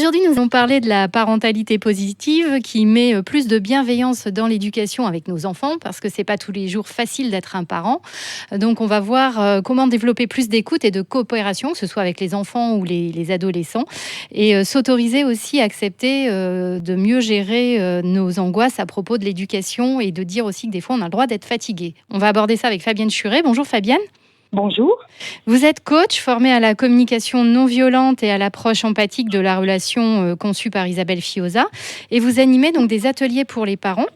Aujourd'hui, nous allons parler de la parentalité positive qui met plus de bienveillance dans l'éducation avec nos enfants parce que c'est pas tous les jours facile d'être un parent. Donc, on va voir comment développer plus d'écoute et de coopération, que ce soit avec les enfants ou les adolescents, et s'autoriser aussi à accepter de mieux gérer nos angoisses à propos de l'éducation et de dire aussi que des fois, on a le droit d'être fatigué. On va aborder ça avec Fabienne Churet. Bonjour Fabienne. Bonjour. Vous êtes coach formé à la communication non violente et à l'approche empathique de la relation conçue par Isabelle Fioza. Et vous animez donc des ateliers pour les parents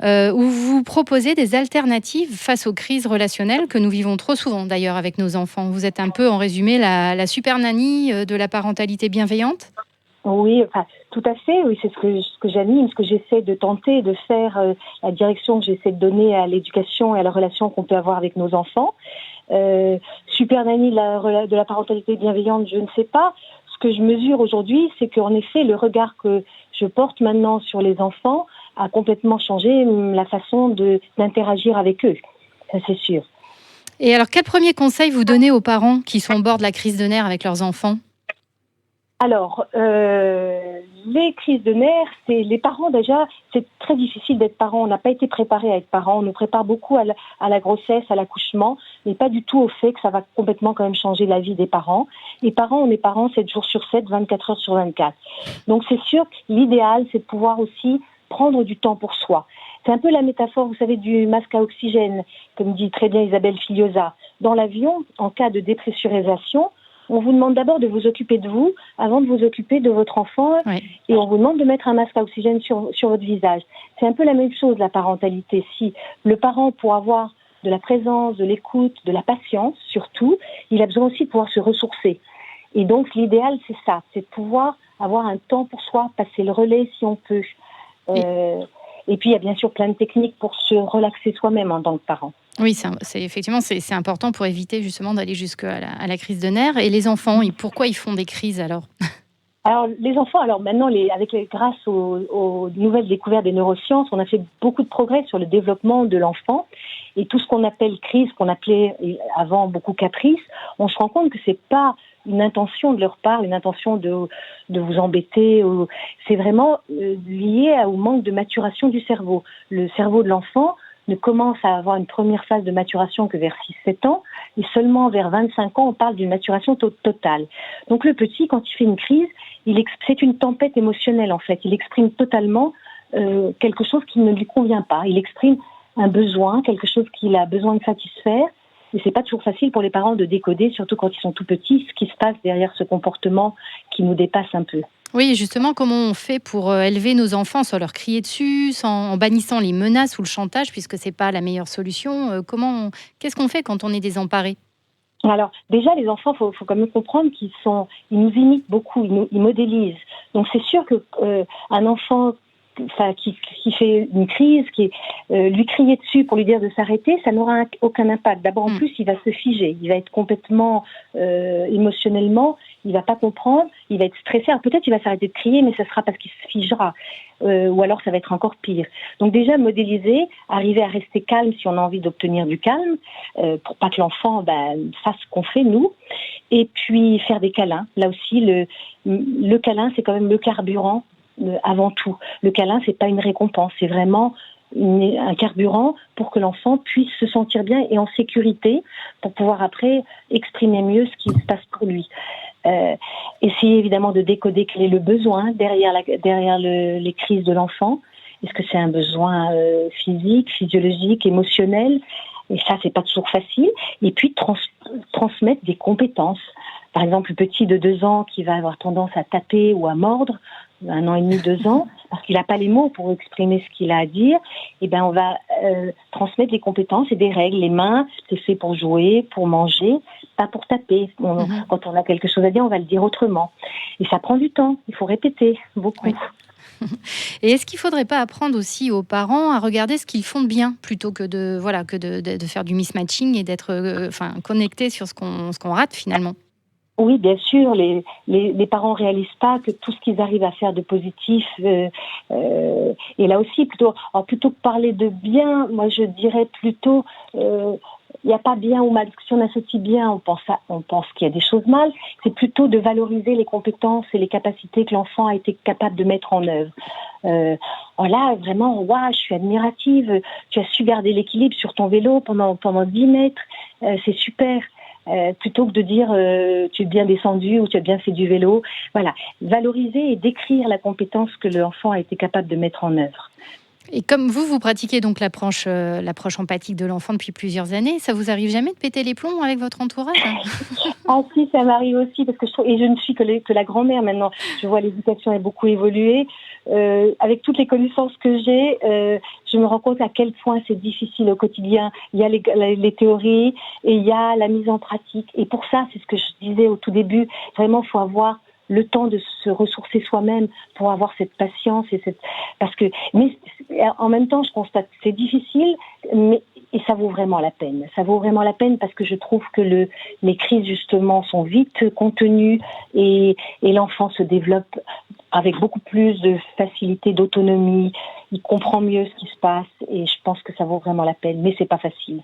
où vous proposez des alternatives face aux crises relationnelles que nous vivons trop souvent d'ailleurs avec nos enfants. Vous êtes un peu, en résumé, la super nanny de la parentalité bienveillante ? Oui, tout à fait. Oui, c'est ce que j'anime, ce que j'essaie de tenter de faire, la direction que j'essaie de donner à l'éducation et à la relation qu'on peut avoir avec nos enfants. Super nanny de la parentalité bienveillante, je ne sais pas. Ce que je mesure aujourd'hui, c'est qu'en effet, le regard que je porte maintenant sur les enfants a complètement changé la façon d'interagir avec eux. Ça, c'est sûr. Et alors, quel premier conseil vous donnez aux parents qui sont au bord de la crise de nerfs avec leurs enfants ? Alors, les crises de nerfs, c'est les parents déjà, c'est très difficile d'être parent. On n'a pas été préparé à être parent. On nous prépare beaucoup à la grossesse, à l'accouchement, mais pas du tout au fait que ça va complètement quand même changer la vie des parents. Les parents, on est parents 7 jours sur 7, 24 heures sur 24. Donc c'est sûr que l'idéal, c'est de pouvoir aussi prendre du temps pour soi. C'est un peu la métaphore, vous savez, du masque à oxygène, comme dit très bien Isabelle Fioza. Dans l'avion, en cas de dépressurisation, on vous demande d'abord de vous occuper de vous avant de vous occuper de votre enfant. Oui. Et on vous demande de mettre un masque à oxygène sur votre visage. C'est un peu la même chose, la parentalité. Si le parent, pour avoir de la présence, de l'écoute, de la patience surtout, il a besoin aussi de pouvoir se ressourcer. Et donc l'idéal, c'est ça, c'est de pouvoir avoir un temps pour soi, passer le relais si on peut. Et puis il y a bien sûr plein de techniques pour se relaxer soi-même en tant que parent. Oui, effectivement, c'est important pour éviter justement d'aller jusqu'à la crise de nerfs. Et les enfants, pourquoi ils font des crises alors ? Alors, les enfants, maintenant, grâce aux nouvelles découvertes des neurosciences, on a fait beaucoup de progrès sur le développement de l'enfant. Et tout ce qu'on appelle crise, qu'on appelait avant beaucoup caprice, on se rend compte que c'est pas une intention de leur part, une intention de vous embêter. C'est vraiment lié au manque de maturation du cerveau. Le cerveau de l'enfant ne commence à avoir une première phase de maturation que vers 6-7 ans, et seulement vers 25 ans, on parle d'une maturation totale. Donc le petit, quand il fait une crise, c'est une tempête émotionnelle en fait. Il exprime totalement quelque chose qui ne lui convient pas. Il exprime un besoin, quelque chose qu'il a besoin de satisfaire. Et c'est pas toujours facile pour les parents de décoder, surtout quand ils sont tout petits, ce qui se passe derrière ce comportement qui nous dépasse un peu. Oui, justement, comment on fait pour élever nos enfants sans leur crier dessus, en bannissant les menaces ou le chantage, puisque c'est pas la meilleure solution. Qu'est-ce qu'on fait quand on est désemparé ? Alors, déjà, les enfants, faut quand même comprendre ils nous imitent beaucoup, ils modélisent. Donc, c'est sûr que un enfant qui fait une crise, lui crier dessus pour lui dire de s'arrêter, ça n'aura aucun impact. D'abord, en plus, il va se figer, il va être complètement émotionnellement, il va pas comprendre, il va être stressé. Alors, peut-être il va s'arrêter de crier, mais ça sera parce qu'il se figera. Ou alors ça va être encore pire. Donc déjà modéliser, arriver à rester calme si on a envie d'obtenir du calme, pour pas que l'enfant fasse ce qu'on fait nous, et puis faire des câlins. Là aussi le câlin, c'est quand même le carburant avant tout. Le câlin, c'est pas une récompense, c'est vraiment un carburant pour que l'enfant puisse se sentir bien et en sécurité pour pouvoir après exprimer mieux ce qui se passe pour lui. Essayer évidemment de décoder quel est le besoin derrière les crises de l'enfant. Est-ce que c'est un besoin physique, physiologique, émotionnel ? Et ça, c'est pas toujours facile. Et puis transmettre des compétences. Par exemple, le petit de 2 ans qui va avoir tendance à taper ou à mordre, 1 an et demi, 2 ans, parce qu'il n'a pas les mots pour exprimer ce qu'il a à dire, on va transmettre des compétences et des règles. Les mains, c'est fait pour jouer, pour manger, pas pour taper. Quand on a quelque chose à dire, on va le dire autrement. Et ça prend du temps, il faut répéter beaucoup. Oui. Et est-ce qu'il ne faudrait pas apprendre aussi aux parents à regarder ce qu'ils font de bien plutôt que de faire du mismatching et d'être connectés sur ce qu'on rate finalement ? Oui, bien sûr, les parents réalisent pas que tout ce qu'ils arrivent à faire de positif, et là aussi plutôt que parler de bien, moi je dirais plutôt il n'y a pas bien ou mal. Parce que si on associe bien, on pense qu'il y a des choses mal. C'est plutôt de valoriser les compétences et les capacités que l'enfant a été capable de mettre en œuvre. Oh là, vraiment, waouh, je suis admirative. Tu as su garder l'équilibre sur ton vélo pendant 10 mètres. C'est super. Plutôt que de dire tu es bien descendu ou tu as bien fait du vélo. Voilà, valoriser et décrire la compétence que l'enfant a été capable de mettre en œuvre. Et comme vous pratiquez donc l'approche empathique de l'enfant depuis plusieurs années, ça vous arrive jamais de péter les plombs avec votre entourage? Ah si, ça m'arrive aussi, parce que je ne suis que la grand-mère maintenant. Je vois l'éducation a beaucoup évolué. Avec toutes les connaissances que j'ai, je me rends compte à quel point c'est difficile au quotidien. Il y a les théories et il y a la mise en pratique. Et pour ça, c'est ce que je disais au tout début, vraiment, il faut avoir le temps de se ressourcer soi-même pour avoir cette patience mais en même temps, je constate que c'est difficile, et ça vaut vraiment la peine. Ça vaut vraiment la peine parce que je trouve que les crises, justement, sont vite contenues et l'enfant se développe avec beaucoup plus de facilité, d'autonomie. Il comprend mieux ce qui se passe et je pense que ça vaut vraiment la peine. Mais c'est pas facile.